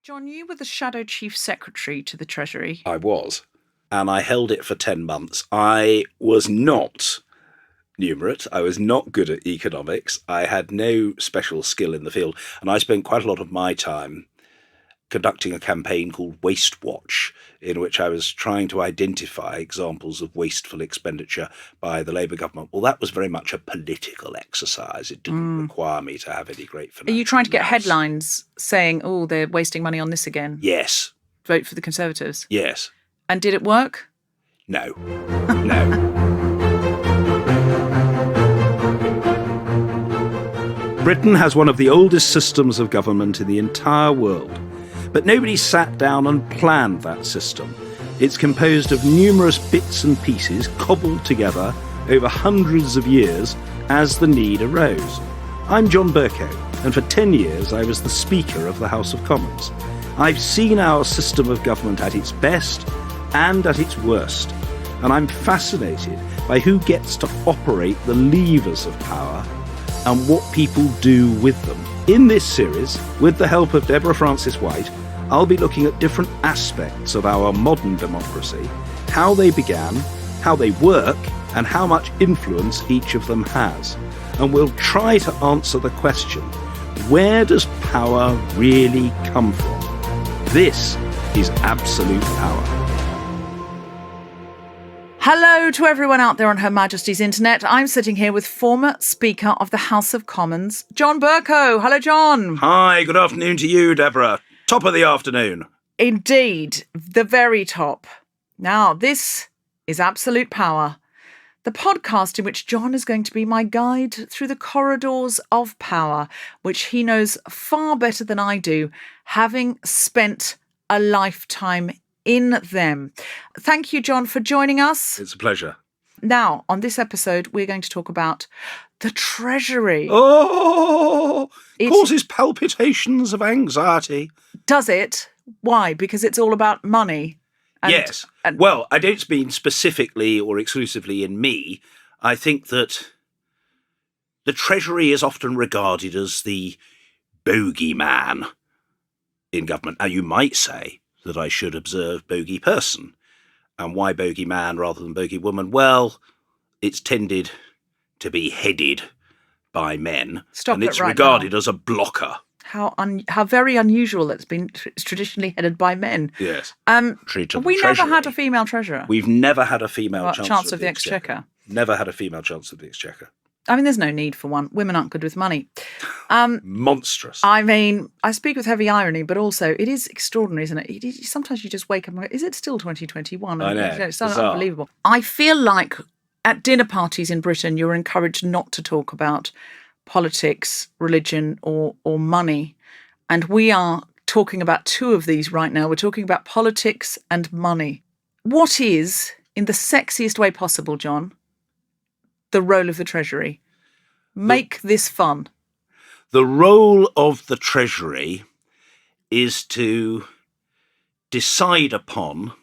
John, you were the Shadow Chief Secretary to the Treasury. I was, and I held it for 10 months. I was not numerate. I was not good at economics. I had no special skill in the field, and I spent quite a lot of my time conducting a campaign called Waste Watch, in which I was trying to identify examples of wasteful expenditure by the Labour government. Well, that was very much a political exercise. It didn't require me to have any great financial Are you trying to get nous. headlines saying, oh, they're wasting money on this again? Yes. Vote for the Conservatives. Yes. And did it work? No. No. Britain has one of the oldest systems of government in the entire world. But nobody sat down and planned that system. It's composed of numerous bits and pieces cobbled together over hundreds of years as the need arose. I'm John Bercow, and for 10 years I was the Speaker of the House of Commons. I've seen our system of government at its best and at its worst, and I'm fascinated by who gets to operate the levers of power and what people do with them. In this series, with the help of Deborah Frances-White, I'll be looking at different aspects of our modern democracy, how they began, how they work, and how much influence each of them has. And we'll try to answer the question, where does power really come from? This is absolute power. Hello to everyone out there on Her Majesty's Internet. I'm sitting here with former Speaker of the House of Commons, John Bercow. Hello, John. Hi, good afternoon to you, Deborah. Top of the afternoon. Indeed, the very top. Now, this is Absolute Power, the podcast in which John is going to be my guide through the corridors of power, which he knows far better than I do, having spent a lifetime in them. Thank you, John, for joining us. It's a pleasure. Now, on this episode, we're going to talk about the Treasury. Oh, it causes palpitations of anxiety. Does it? Why? Because it's all about money. Yes. Well, I don't mean specifically or exclusively in me. I think that the Treasury is often regarded as the bogeyman in government. Now, you might say that I should observe bogey person. And why bogeyman rather than bogey woman? Well, it's tended to be headed by men. Stop and it it's right regarded now. as a blocker. How very unusual it's been traditionally headed by men. Yes. We never had a female treasurer. We've never had a female Chancellor of the Exchequer. Never had a female Chancellor of the Exchequer. I mean, there's no need for one. Women aren't good with money. Monstrous. I mean, I speak with heavy irony, but also it is extraordinary, isn't it? Sometimes you just wake up and go, is it still 2021? I know. It's so unbelievable. I feel like at dinner parties in Britain, you're encouraged not to talk about politics, religion, or money. And we are talking about two of these right now. We're talking about politics and money. What is, in the sexiest way possible, John, the role of the Treasury? Make this fun. The role of the Treasury is to decide upon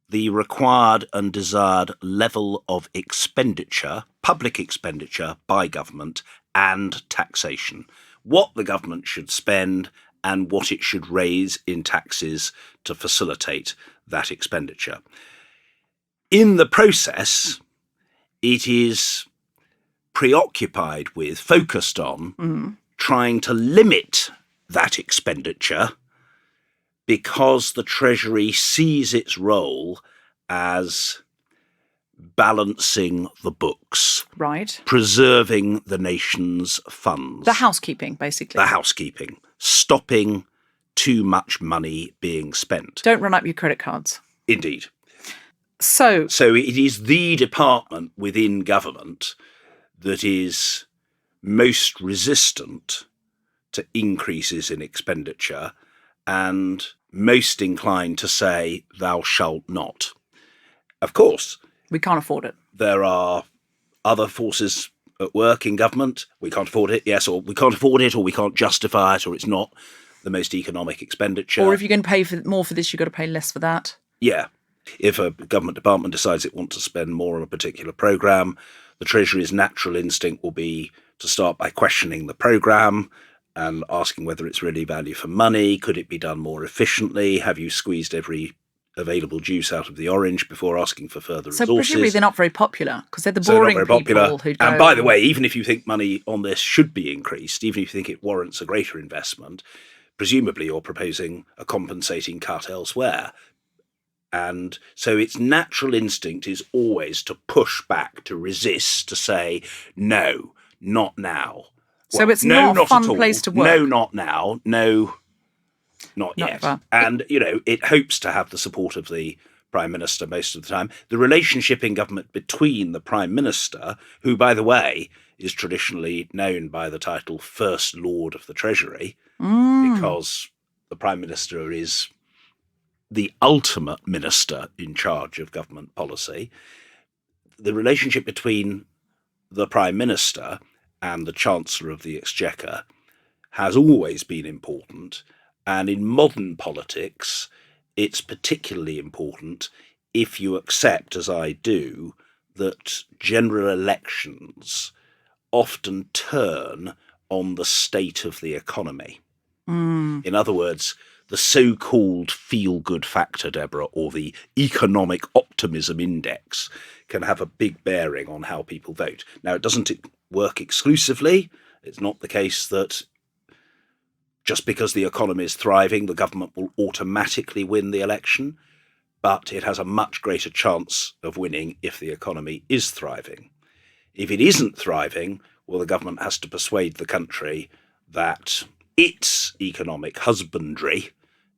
the required and desired level of expenditure, public expenditure by government and taxation. What the government should spend and what it should raise in taxes to facilitate that expenditure. In the process, it is preoccupied with, focused on, trying to limit that expenditure because the Treasury sees its role as balancing the books. Right. Preserving the nation's funds. The housekeeping, basically. The housekeeping. Stopping too much money being spent. Don't run up your credit cards. Indeed. So it is the department within government that is most resistant to increases in expenditure and most inclined to say, thou shalt not. Of course, we can't afford it. There are other forces at work in government. We can't afford it, yes, or we can't afford it, or we can't justify it, or it's not the most economic expenditure. Or if you're going to pay more for this, you've got to pay less for that. Yeah. If a government department decides it wants to spend more on a particular programme, the Treasury's natural instinct will be to start by questioning the programme and asking whether it's really value for money. Could it be done more efficiently? Have you squeezed every available juice out of the orange before asking for further So resources? presumably they're not very popular because they're the So not boring very people popular. who go. And by the way, even if you think money on this should be increased, even if you think it warrants a greater investment, presumably you're proposing a compensating cut elsewhere. And so its natural instinct is always to push back, to resist, to say, no, not now. So it's not a fun at all. place to work. No, not now. No, not yet. Ever. And, it hopes to have the support of the Prime Minister most of the time. The relationship in government between the Prime Minister, who, by the way, is traditionally known by the title First Lord of the Treasury, because the Prime Minister is the ultimate minister in charge of government policy. The relationship between the Prime Minister and the Chancellor of the Exchequer has always been important. And in modern politics, it's particularly important if you accept, as I do, that general elections often turn on the state of the economy. In other words, the so-called feel-good factor, Deborah, or the economic optimism index can have a big bearing on how people vote. Now, it doesn't work exclusively. It's not the case that just because the economy is thriving, the government will automatically win the election, but it has a much greater chance of winning if the economy is thriving. If it isn't thriving, well, the government has to persuade the country that its economic husbandry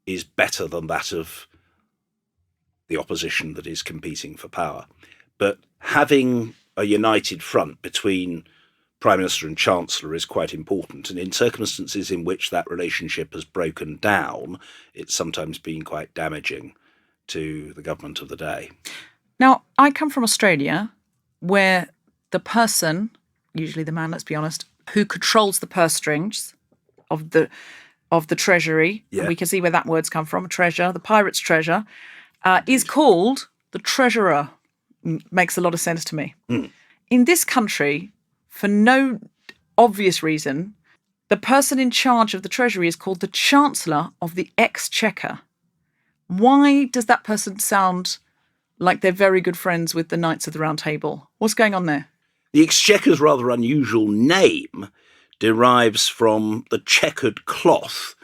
is better than that of the opposition that is competing for power. But having a united front between Prime Minister and Chancellor is quite important. And in circumstances in which that relationship has broken down, it's sometimes been quite damaging to the government of the day. Now, I come from Australia, where the person, usually the man, let's be honest, who controls the purse strings of the Treasury, and we can see where that word's come from, treasure, the pirate's treasure, is called the Treasurer. Makes a lot of sense to me. In this country, for no obvious reason, the person in charge of the Treasury is called the Chancellor of the Exchequer. Why does that person sound like they're very good friends with the Knights of the Round Table? What's going on there? The Exchequer's rather unusual name derives from the checkered cloth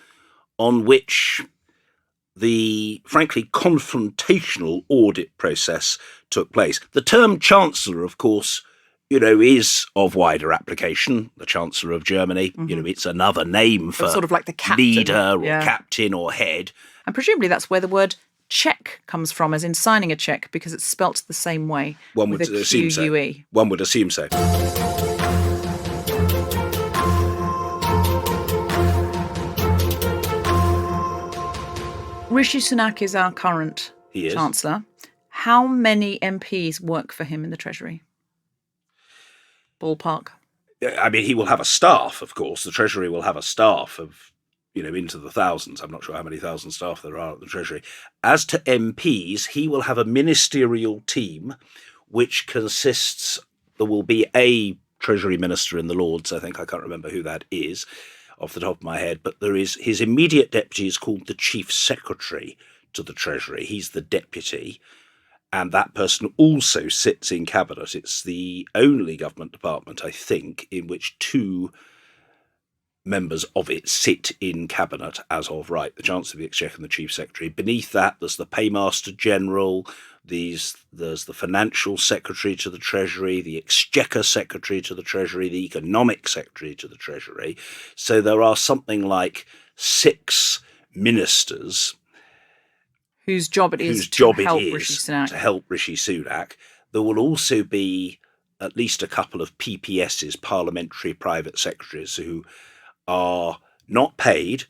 on which the, frankly, confrontational audit process took place. The term Chancellor, of course, is of wider application. The Chancellor of Germany, it's another name for sort of like the captain, leader or captain or head. And presumably that's where the word check comes from, as in signing a check, because it's spelt the same way. One would assume so. One would assume so. Rishi Sunak is our current Chancellor. How many MPs work for him in the Treasury? Ballpark. I mean, he will have a staff, of course. The Treasury will have a staff of, into the thousands. I'm not sure how many thousand staff there are at the Treasury. As to MPs, he will have a ministerial team which consists, there will be a Treasury Minister in the Lords, I think. I can't remember who that is off the top of my head, but there is his immediate deputy is called the Chief Secretary to the Treasury. He's the deputy. And that person also sits in Cabinet. It's the only government department, I think, in which two members of it sit in Cabinet as of right, the Chancellor of the Exchequer and the Chief Secretary. Beneath that, there's the Paymaster General, there's the Financial Secretary to the Treasury, the Exchequer Secretary to the Treasury, the Economic Secretary to the Treasury. So there are something like 6 ministers whose job it is to help Rishi Sunak. There will also be at least a couple of PPSs, parliamentary private secretaries, who are not paid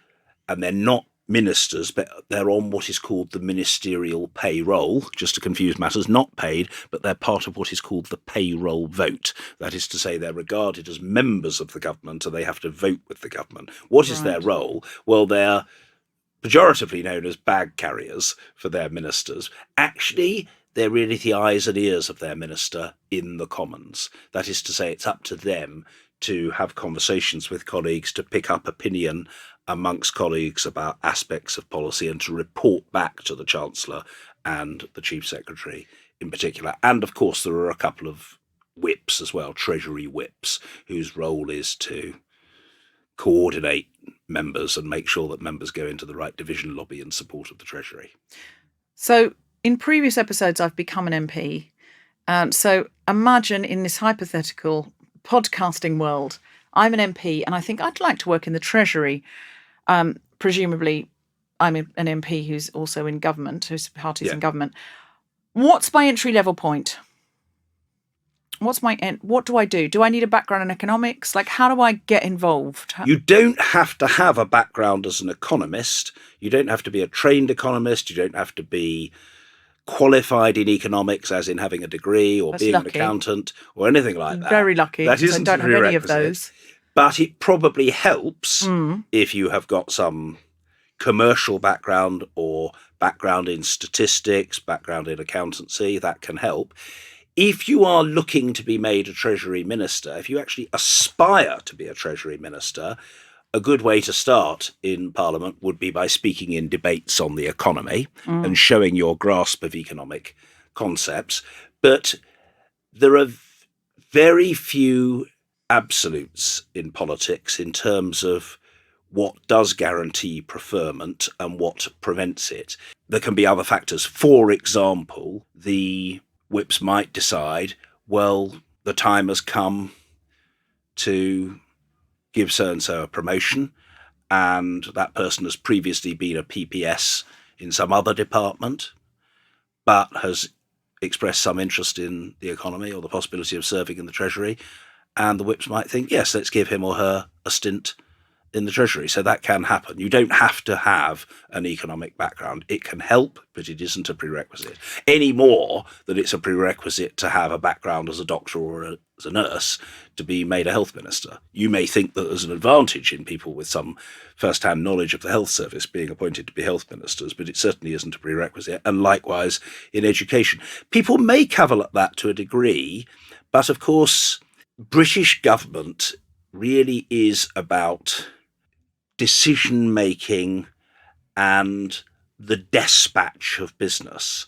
and they're not ministers, but they're on what is called the ministerial payroll, just to confuse matters, not paid, but they're part of what is called the payroll vote. That is to say, they're regarded as members of the government and they have to vote with the government. What is their role? Well, they're pejoratively known as bag carriers for their ministers. Actually, they're really the eyes and ears of their minister in the Commons. That is to say, it's up to them to have conversations with colleagues, to pick up opinion amongst colleagues about aspects of policy and to report back to the Chancellor and the Chief Secretary in particular. And of course, there are a couple of whips as well, Treasury whips, whose role is to coordinate members and make sure that members go into the right division lobby in support of the Treasury. So in previous episodes, I've become an MP. So imagine in this hypothetical podcasting world, I'm an MP and I think I'd like to work in the Treasury. Presumably, I'm an MP who's also in government, whose party's in government. What's my entry level point? What do I do? Do I need a background in economics? Like, how do I get involved? You don't have to have a background as an economist. You don't have to be a trained economist. You don't have to be qualified in economics, as in having a degree or being an accountant or anything like that. Very lucky. That isn't I don't have any of those. But it probably helps if you have got some commercial background or background in statistics, background in accountancy. That can help. If you are looking to be made a Treasury Minister, if you actually aspire to be a Treasury Minister, a good way to start in Parliament would be by speaking in debates on the economy and showing your grasp of economic concepts. But there are very few absolutes in politics in terms of what does guarantee preferment and what prevents it. There can be other factors. For example, the whips might decide, well, the time has come to give so-and-so a promotion, and that person has previously been a PPS in some other department, but has expressed some interest in the economy or the possibility of serving in the Treasury, and the whips might think, yes, let's give him or her a stint in the Treasury. So that can happen. You don't have to have an economic background. It can help, but it isn't a prerequisite. Any more than it's a prerequisite to have a background as a doctor or as a nurse to be made a health minister. You may think that there's an advantage in people with some first-hand knowledge of the health service being appointed to be health ministers, but it certainly isn't a prerequisite. And likewise in education. People may cavil at that to a degree, but of course, British government really is about decision-making and the dispatch of business.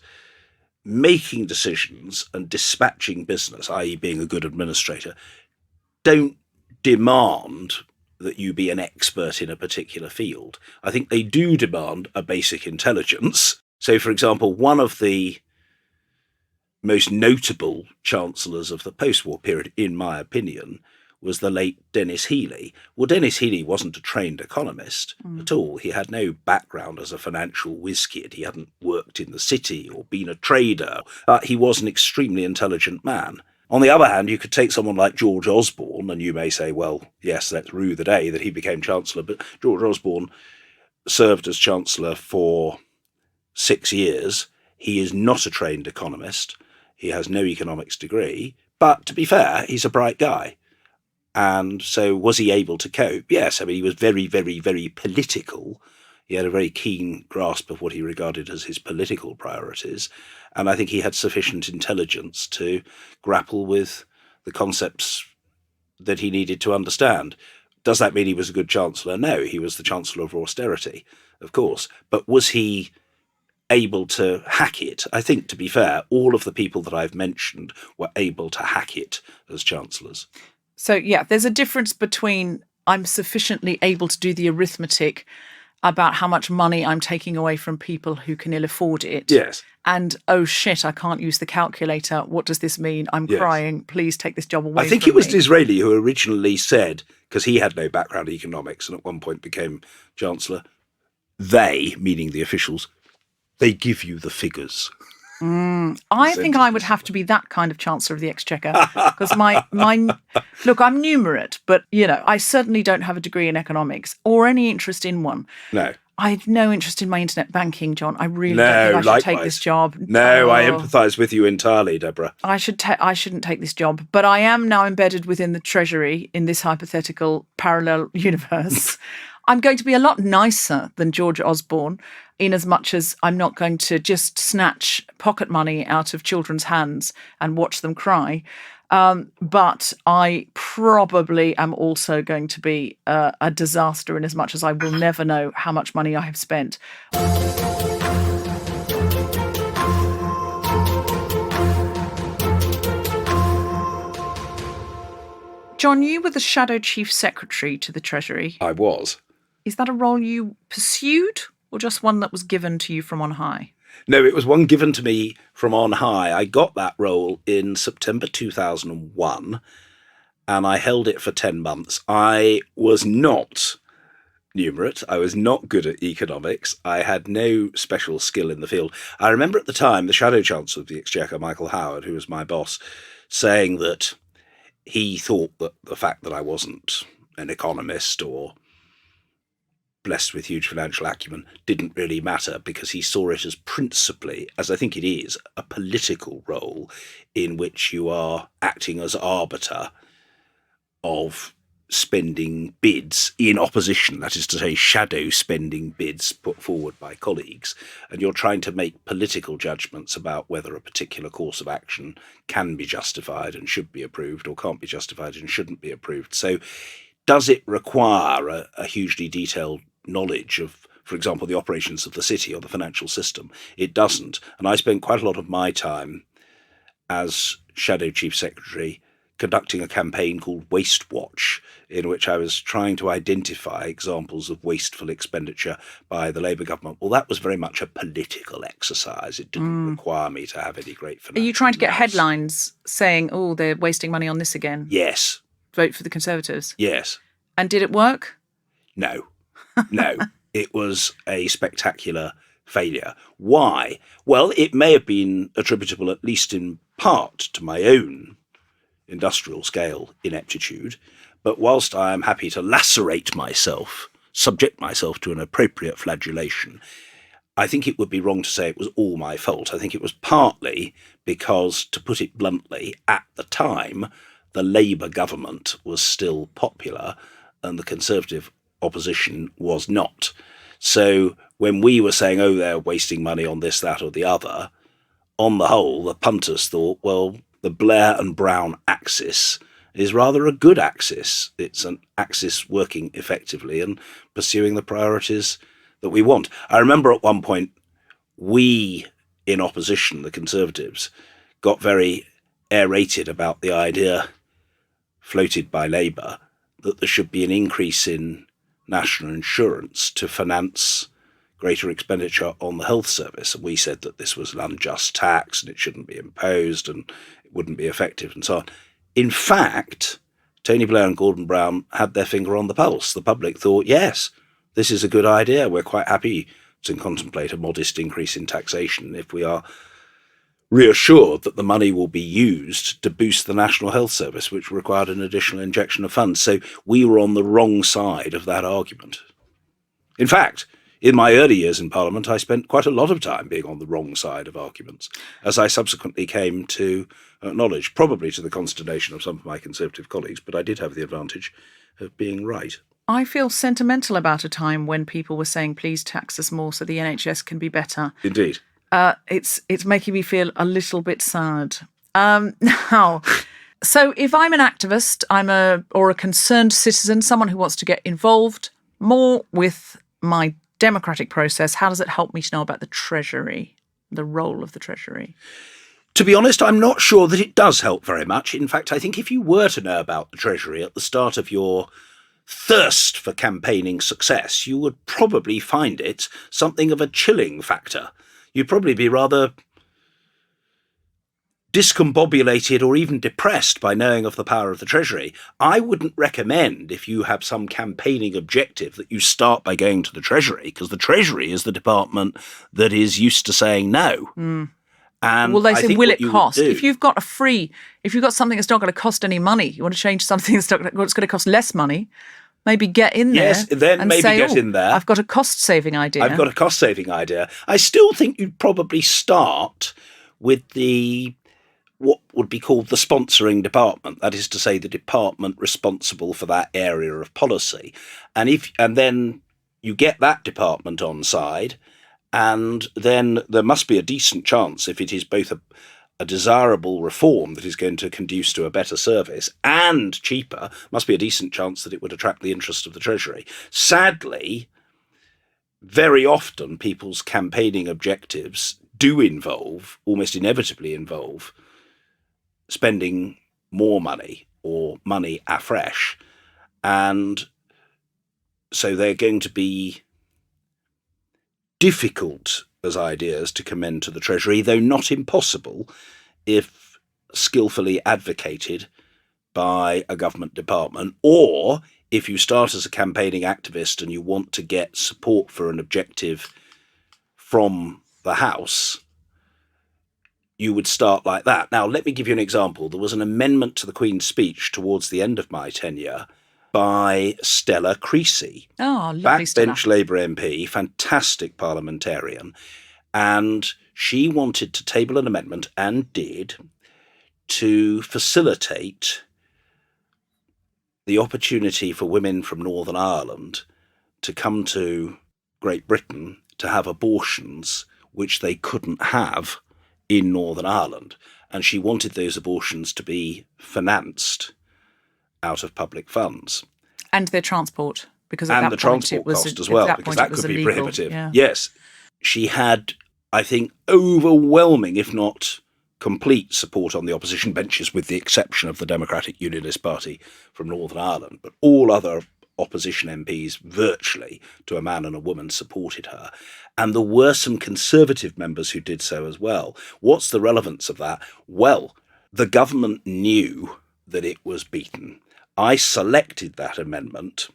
Making decisions and dispatching business, i.e. being a good administrator, don't demand that you be an expert in a particular field. I think they do demand a basic intelligence. So, for example, one of the most notable chancellors of the post-war period, in my opinion, was the late Dennis Healey. Well, Dennis Healey wasn't a trained economist at all. He had no background as a financial whiz-kid. He hadn't worked in the city or been a trader. He was an extremely intelligent man. On the other hand, you could take someone like George Osborne, and you may say, well, yes, let's rue the day that he became Chancellor, but George Osborne served as Chancellor for 6 years. He is not a trained economist. He has no economics degree, but to be fair, he's a bright guy. And so was he able to cope? Yes. I mean, he was very, very, very political. He had a very keen grasp of what he regarded as his political priorities. And I think he had sufficient intelligence to grapple with the concepts that he needed to understand. Does that mean he was a good chancellor? No, he was the chancellor of austerity, of course. But was he able to hack it? I think, to be fair, all of the people that I've mentioned were able to hack it as chancellors. So, yeah, there's a difference between I'm sufficiently able to do the arithmetic about how much money I'm taking away from people who can ill afford it. Yes. And, oh, shit, I can't use the calculator. What does this mean? I'm crying. Please take this job away from me. I think it was Disraeli who originally said, because he had no background in economics and at one point became Chancellor, they, meaning the officials, they give you the figures. I think I would have to be that kind of Chancellor of the Exchequer because my look, I'm numerate, but, you know, I certainly don't have a degree in economics or any interest in one. No. I have no interest in my internet banking, John. I really don't think I should take this job. No, I empathise with you entirely, Deborah. I shouldn't take this job, but I am now embedded within the Treasury in this hypothetical parallel universe. I'm going to be a lot nicer than George Osborne, in as much as I'm not going to just snatch pocket money out of children's hands and watch them cry. But I probably am also going to be a disaster, in as much as I will never know how much money I have spent. John, you were the Shadow Chief Secretary to the Treasury. I was. Is that a role you pursued, or just one that was given to you from on high? No, it was one given to me from on high. I got that role in September 2001, and I held it for 10 months. I was not numerate. I was not good at economics. I had no special skill in the field. I remember at the time the Shadow Chancellor of the Exchequer, Michael Howard, who was my boss, saying that he thought that the fact that I wasn't an economist or blessed with huge financial acumen didn't really matter, because he saw it as principally, as I think it is, a political role in which you are acting as arbiter of spending bids in opposition, that is to say, shadow spending bids put forward by colleagues, and you're trying to make political judgments about whether a particular course of action can be justified and should be approved, or can't be justified and shouldn't be approved. So does it require a hugely detailed knowledge of, for example, the operations of the city or the financial system? It doesn't. And I spent quite a lot of my time as Shadow Chief Secretary conducting a campaign called Waste Watch, in which I was trying to identify examples of wasteful expenditure by the Labour government. Well, that was very much a political exercise. It didn't require me to have any great financial. Are you trying to get nous. headlines saying, oh, they're wasting money on this again? Yes. Vote for the Conservatives? Yes. And did it work? No. No. It was a spectacular failure. Why? Well, it may have been attributable, at least in part, to my own industrial scale ineptitude, but whilst I am happy to lacerate myself, subject myself to an appropriate flagellation, I think it would be wrong to say it was all my fault. I think it was partly because, to put it bluntly, at the time, the Labour government was still popular and the Conservative opposition was not. So when we were saying, oh, they're wasting money on this, that or the other, on the whole, the punters thought, well, the Blair and Brown axis is rather a good axis. It's an axis working effectively and pursuing the priorities that we want. I remember at one point, we in opposition, the Conservatives, got very aerated about the idea floated by Labour that there should be an increase in national insurance to finance greater expenditure on the health service. And we said that this was an unjust tax and it shouldn't be imposed and it wouldn't be effective and so on. In fact, Tony Blair and Gordon Brown had their finger on the pulse. The public thought, yes, this is a good idea. We're quite happy to contemplate a modest increase in taxation if we are reassured that the money will be used to boost the National Health Service, which required an additional injection of funds. So we were on the wrong side of that argument. In fact, in my early years in Parliament, I spent quite a lot of time being on the wrong side of arguments, as I subsequently came to acknowledge, probably to the consternation of some of my Conservative colleagues, but I did have the advantage of being right. I feel sentimental about a time when people were saying, please tax us more so the NHS can be better. Indeed. It's making me feel a little bit sad. Now, so if I'm an activist, or a concerned citizen, someone who wants to get involved more with my democratic process, how does it help me to know about the Treasury, the role of the Treasury? To be honest, I'm not sure that it does help very much. In fact, I think if you were to know about the Treasury at the start of your thirst for campaigning success, you would probably find it something of a chilling factor. You'd probably be rather discombobulated or even depressed by knowing of the power of the Treasury. I wouldn't recommend, if you have some campaigning objective, that you start by going to the Treasury, because the Treasury is the department that is used to saying no. And well, they say, will it cost? If you've got something that's not going to cost any money, you want to change something that's going to cost less money, maybe get in there. Yes, then and maybe say, get in there. I've got a cost-saving idea. I still think you'd probably start with the what would be called the sponsoring department, that is to say the department responsible for that area of policy. And then you get that department on side, and then there must be a decent chance, if it is both a desirable reform that is going to conduce to a better service and cheaper, must be a decent chance that it would attract the interest of the Treasury. Sadly, very often people's campaigning objectives do involve, almost inevitably involve, spending more money or money afresh. And so they're going to be difficult as ideas to commend to the Treasury, though not impossible if skillfully advocated by a government department, or if you start as a campaigning activist and you want to get support for an objective from the House, you would start like that. Now, let me give you an example. There was an amendment to the Queen's speech towards the end of my tenure by Stella Creasy. Oh, lovely Stella. Backbench Labour MP, fantastic parliamentarian. And she wanted to table an amendment, and did, to facilitate the opportunity for women from Northern Ireland to come to Great Britain to have abortions which they couldn't have in Northern Ireland. And she wanted those abortions to be financed out of public funds. And their transport, because at and that the point transport it was, cost as well, at because point that could be illegal. prohibitive. Yeah. Yes. She had, I think, overwhelming, if not complete support on the opposition benches, with the exception of the Democratic Unionist Party from Northern Ireland. But all other opposition MPs, virtually to a man and a woman, supported her. And there were some Conservative members who did so as well. What's the relevance of that? Well, the government knew that it was beaten. I selected that amendment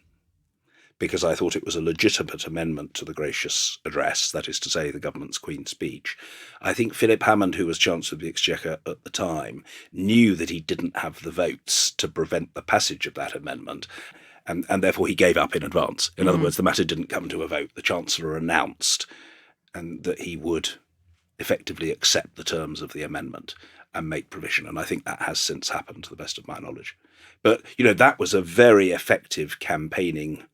because I thought it was a legitimate amendment to the Gracious Address, that is to say, the government's Queen's speech. I think Philip Hammond, who was Chancellor of the Exchequer at the time, knew that he didn't have the votes to prevent the passage of that amendment, and therefore he gave up in advance. In other words, the matter didn't come to a vote. The Chancellor announced that he would effectively accept the terms of the amendment and make provision, and I think that has since happened, to the best of my knowledge. But, that was a very effective campaigning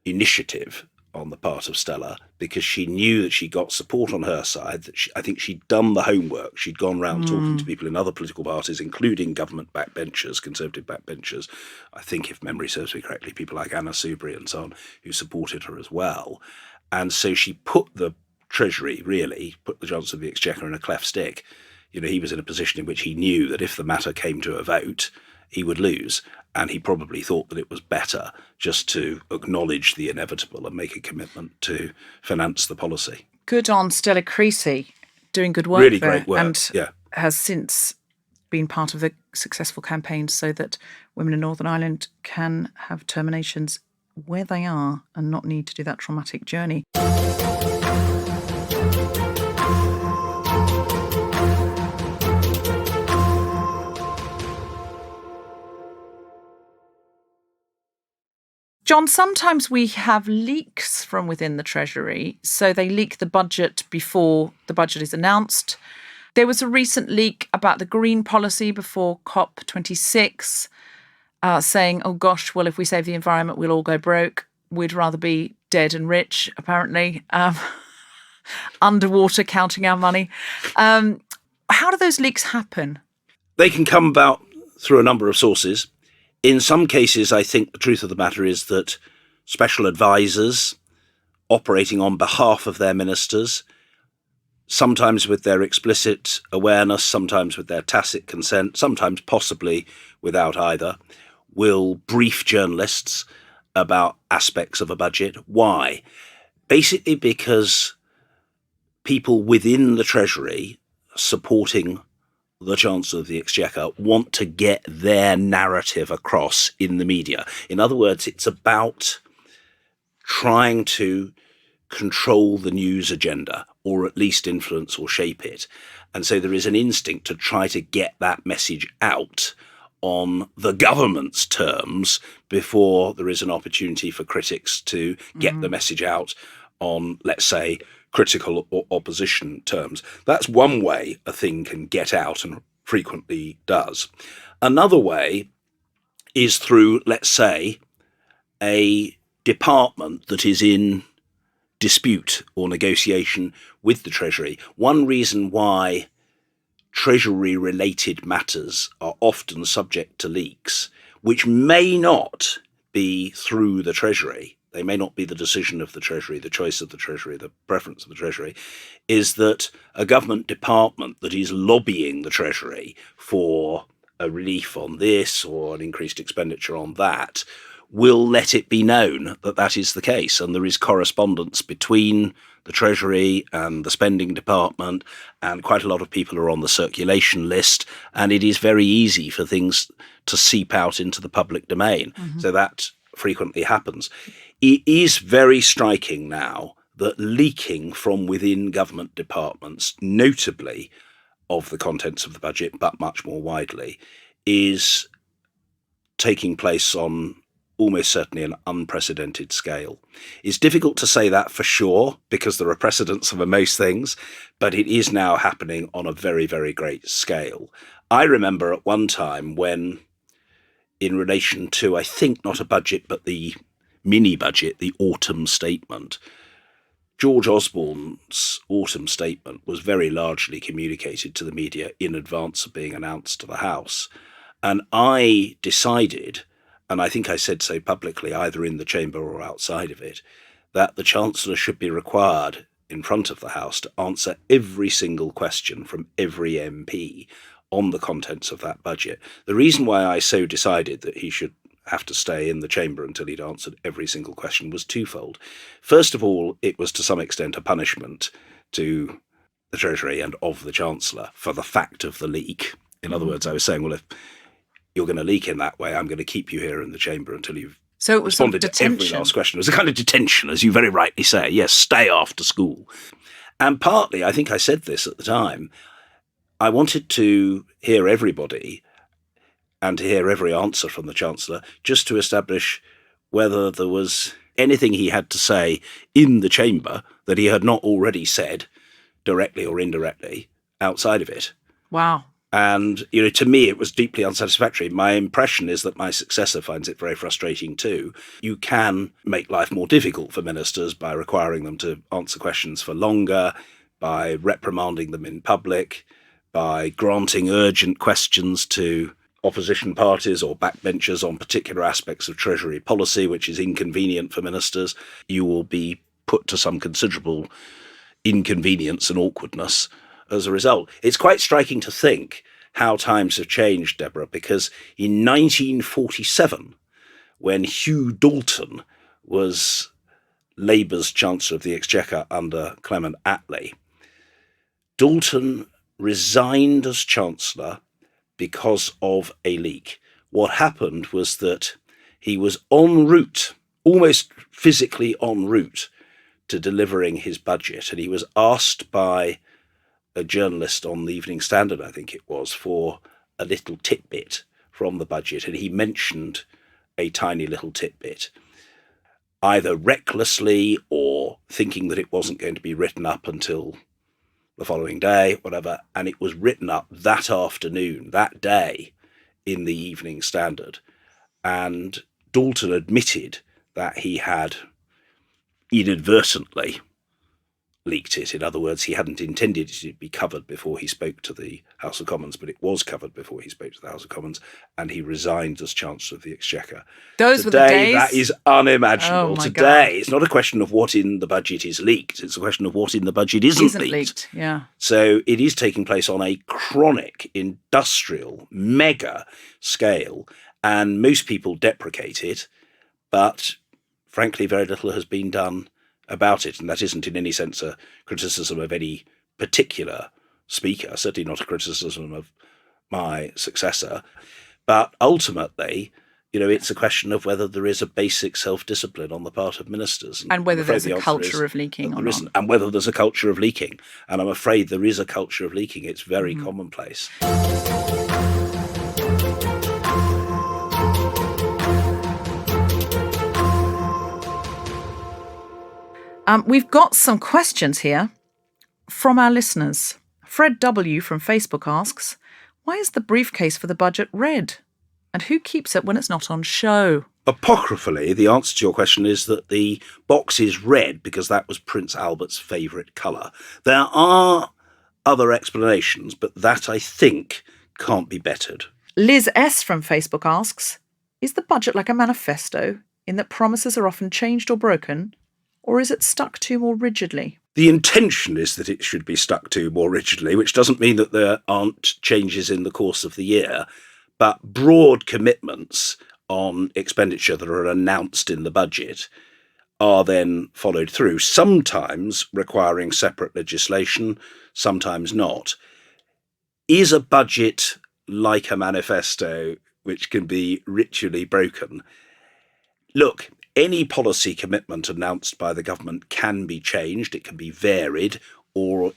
initiative on the part of Stella, because she knew that she got support on her side, that I think she'd done the homework. She'd gone round talking to people in other political parties, including government backbenchers, Conservative backbenchers. I think, if memory serves me correctly, people like Anna Soubry and so on, who supported her as well. And so she put the Treasury, really, put the Chancellor of the Exchequer in a cleft stick. He was in a position in which he knew that if the matter came to a vote, he would lose. And he probably thought that it was better just to acknowledge the inevitable and make a commitment to finance the policy. Good on Stella Creasy, doing good work really there. Great work, and yeah. Has since been part of the successful campaign so that women in Northern Ireland can have terminations where they are and not need to do that traumatic journey. John, sometimes we have leaks from within the Treasury. So they leak the budget before the budget is announced. There was a recent leak about the green policy before COP26, saying, oh gosh, well, if we save the environment, we'll all go broke. We'd rather be dead and rich, apparently. Underwater, counting our money. How do those leaks happen? They can come about through a number of sources. In some cases, I think the truth of the matter is that special advisors operating on behalf of their ministers, sometimes with their explicit awareness, sometimes with their tacit consent, sometimes possibly without either, will brief journalists about aspects of a budget. Why? Basically because people within the Treasury supporting the Chancellor of the Exchequer want to get their narrative across in the media. In other words, it's about trying to control the news agenda, or at least influence or shape it. And so there is an instinct to try to get that message out on the government's terms before there is an opportunity for critics to get the message out on, let's say, critical or opposition terms. That's one way a thing can get out and frequently does. Another way is through, let's say, a department that is in dispute or negotiation with the Treasury. One reason why Treasury-related matters are often subject to leaks, which may not be through the Treasury, they may not be the decision of the Treasury, the choice of the Treasury, the preference of the Treasury, is that a government department that is lobbying the Treasury for a relief on this or an increased expenditure on that will let it be known that that is the case. And there is correspondence between the Treasury and the spending department, and quite a lot of people are on the circulation list, and it is very easy for things to seep out into the public domain. Mm-hmm. So that frequently happens. It is very striking now that leaking from within government departments, notably of the contents of the budget, but much more widely, is taking place on almost certainly an unprecedented scale. It's difficult to say that for sure because there are precedents for most things, but it is now happening on a very, very great scale. I remember at one time when, in relation to, I think not a budget, but the mini budget, the autumn statement, George Osborne's autumn statement was very largely communicated to the media in advance of being announced to the House. And I decided, and I think I said so publicly, either in the chamber or outside of it, that the Chancellor should be required in front of the House to answer every single question from every MP on the contents of that budget. The reason why I so decided that he should have to stay in the chamber until he'd answered every single question was twofold. First of all, it was to some extent a punishment to the Treasury and of the Chancellor for the fact of the leak. In other words, I was saying, well, if you're going to leak in that way, I'm going to keep you here in the chamber until you've responded to every last question. It was a kind of detention, as you very rightly say. Yes, stay after school. And partly, I think I said this at the time, I wanted to hear everybody and to hear every answer from the Chancellor, just to establish whether there was anything he had to say in the chamber that he had not already said, directly or indirectly, outside of it. Wow. And, to me, it was deeply unsatisfactory. My impression is that my successor finds it very frustrating too. You can make life more difficult for ministers by requiring them to answer questions for longer, by reprimanding them in public, by granting urgent questions to opposition parties or backbenchers on particular aspects of Treasury policy, which is inconvenient for ministers. You will be put to some considerable inconvenience and awkwardness as a result. It's quite striking to think how times have changed, Deborah, because in 1947, when Hugh Dalton was Labour's Chancellor of the Exchequer under Clement Attlee, Dalton resigned as Chancellor because of a leak. What happened was that he was en route, almost physically en route, to delivering his budget, and he was asked by a journalist on the Evening Standard, I think it was, for a little tidbit from the budget, and he mentioned a tiny little tidbit, either recklessly or thinking that it wasn't going to be written up until the following day, whatever, and it was written up that afternoon, that day, in the Evening Standard. And Dalton admitted that he had inadvertently leaked it. In other words, he hadn't intended it to be covered before he spoke to the House of Commons, but it was covered before he spoke to the House of Commons, and he resigned as Chancellor of the Exchequer. Those were the days? That is unimaginable. Oh, my Today, God. It's not a question of what in the budget is leaked. It's a question of what in the budget isn't leaked. Yeah. So it is taking place on a chronic, industrial, mega scale, and most people deprecate it, but frankly, very little has been done about it, and that isn't in any sense a criticism of any particular speaker, certainly not a criticism of my successor, but ultimately, it's a question of whether there is a basic self-discipline on the part of ministers. And whether there's a culture of leaking or not. And whether there's a culture of leaking. And I'm afraid there is a culture of leaking. It's very commonplace. We've got some questions here from our listeners. Fred W. from Facebook asks, Why is the briefcase for the budget red? And who keeps it when it's not on show? Apocryphally, the answer to your question is that the box is red because that was Prince Albert's favourite colour. There are other explanations, but that, I think, can't be bettered. Liz S. from Facebook asks, is the budget like a manifesto in that promises are often changed or broken, or is it stuck to more rigidly? The intention is that it should be stuck to more rigidly, which doesn't mean that there aren't changes in the course of the year, but broad commitments on expenditure that are announced in the budget are then followed through, sometimes requiring separate legislation, sometimes not. Is a budget like a manifesto which can be ritually broken? Look, any policy commitment announced by the government can be changed, it can be varied, or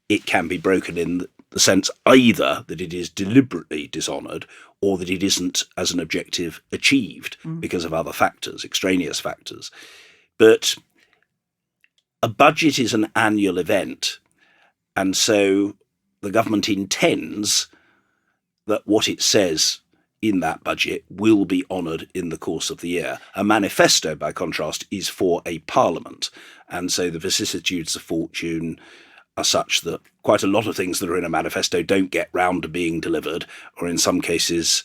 it can be broken in the sense either that it is deliberately dishonoured or that it isn't as an objective achieved because of other factors, extraneous factors. But a budget is an annual event, and so the government intends that what it says in that budget will be honoured in the course of the year. A manifesto, by contrast, is for a parliament, and so the vicissitudes of fortune are such that quite a lot of things that are in a manifesto don't get round to being delivered, or in some cases,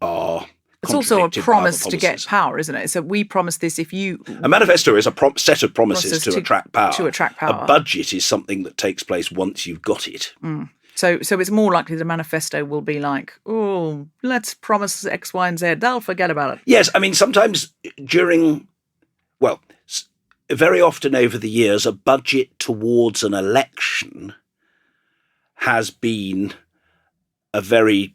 are it's also a contradicted by promise other to get policies. power, isn't it? So we promise this if you... A manifesto is a set of promises to attract power. To attract power. A budget is something that takes place once you've got it. So it's more likely the manifesto will be like, oh, let's promise X, Y, and Z. They'll forget about it. Yes, I mean, sometimes very often over the years, a budget towards an election has been a very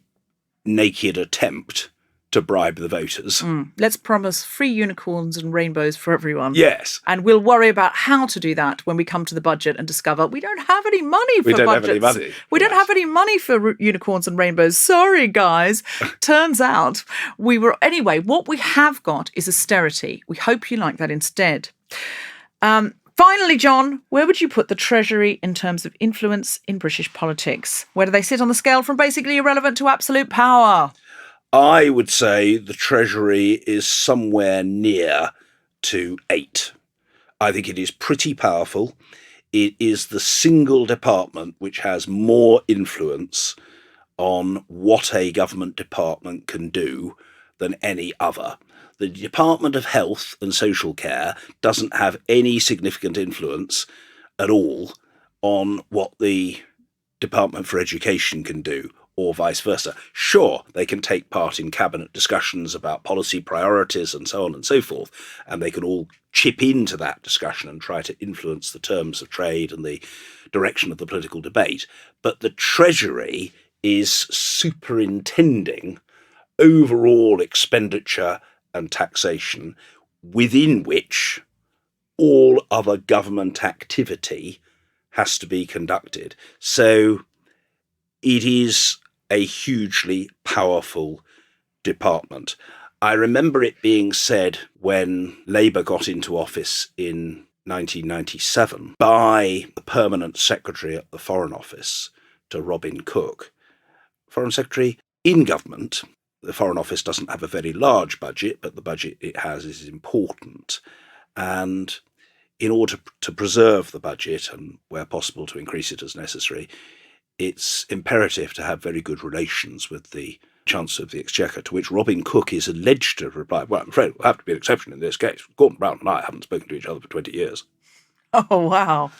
naked attempt to bribe the voters. Let's promise free unicorns and rainbows for everyone. Yes. And we'll worry about how to do that when we come to the budget and discover we don't have any money for budgets. We don't have any money. We don't have any money for unicorns and rainbows. Sorry, guys. Turns out we were... Anyway, what we have got is austerity. We hope you like that instead. Finally, John, where would you put the Treasury in terms of influence in British politics? Where do they sit on the scale from basically irrelevant to absolute power? I would say the Treasury is somewhere near to 8. I think it is pretty powerful. It is the single department which has more influence on what a government department can do than any other. The Department of Health and Social Care doesn't have any significant influence at all on what the Department for Education can do, or vice versa. Sure, they can take part in cabinet discussions about policy priorities and so on and so forth, and they can all chip into that discussion and try to influence the terms of trade and the direction of the political debate. But the Treasury is superintending overall expenditure and taxation, within which all other government activity has to be conducted. So it is a hugely powerful department. I remember it being said when Labour got into office in 1997 by the permanent secretary at the Foreign Office to Robin Cook. Foreign Secretary in government. The Foreign Office doesn't have a very large budget, but the budget it has is important. And in order to preserve the budget and, where possible, to increase it as necessary, it's imperative to have very good relations with the Chancellor of the Exchequer, to which Robin Cook is alleged to have replied, well, I'm afraid it will have to be an exception in this case. Gordon Brown and I haven't spoken to each other for 20 years. Oh, wow.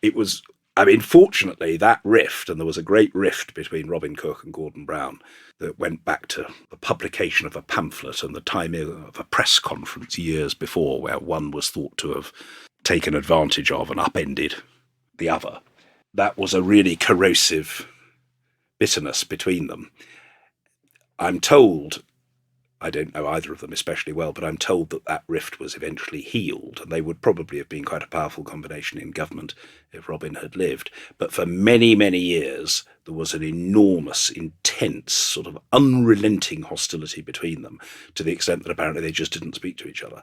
It was... I mean, fortunately, that rift, and there was a great rift between Robin Cook and Gordon Brown that went back to the publication of a pamphlet and the timing of a press conference years before, where one was thought to have taken advantage of and upended the other. That was a really corrosive bitterness between them. I'm told, I don't know either of them especially well, but I'm told that that rift was eventually healed, and they would probably have been quite a powerful combination in government if Robin had lived. But for many, many years, there was an enormous, intense, sort of unrelenting hostility between them, to the extent that apparently they just didn't speak to each other.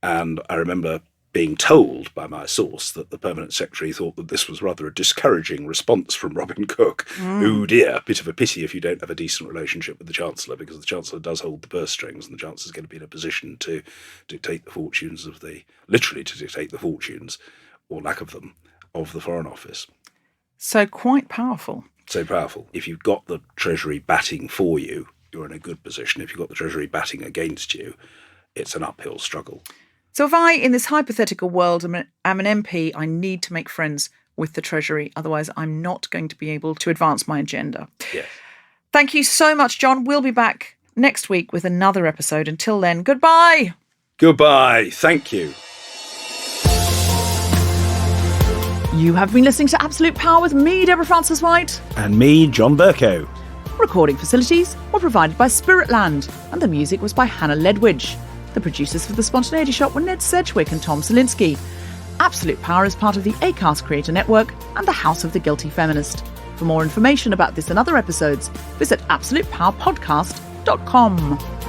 And I remember being told by my source that the Permanent Secretary thought that this was rather a discouraging response from Robin Cook. Oh dear, bit of a pity if you don't have a decent relationship with the Chancellor, because the Chancellor does hold the purse strings, and the Chancellor's going to be in a position to dictate the fortunes literally to dictate the fortunes, or lack of them, of the Foreign Office. So quite powerful. So powerful. If you've got the Treasury batting for you, you're in a good position. If you've got the Treasury batting against you, it's an uphill struggle. So if I, in this hypothetical world, am an MP, I need to make friends with the Treasury. Otherwise, I'm not going to be able to advance my agenda. Yes. Thank you so much, John. We'll be back next week with another episode. Until then, goodbye. Goodbye. Thank you. You have been listening to Absolute Power with me, Deborah Frances-White. And me, John Burko. Recording facilities were provided by Spiritland, and the music was by Hannah Ledwidge. The producers for The Spontaneity Shop were Ned Sedgwick and Tom Selinsky. Absolute Power is part of the Acast Creator Network and the House of the Guilty Feminist. For more information about this and other episodes, visit absolutepowerpodcast.com.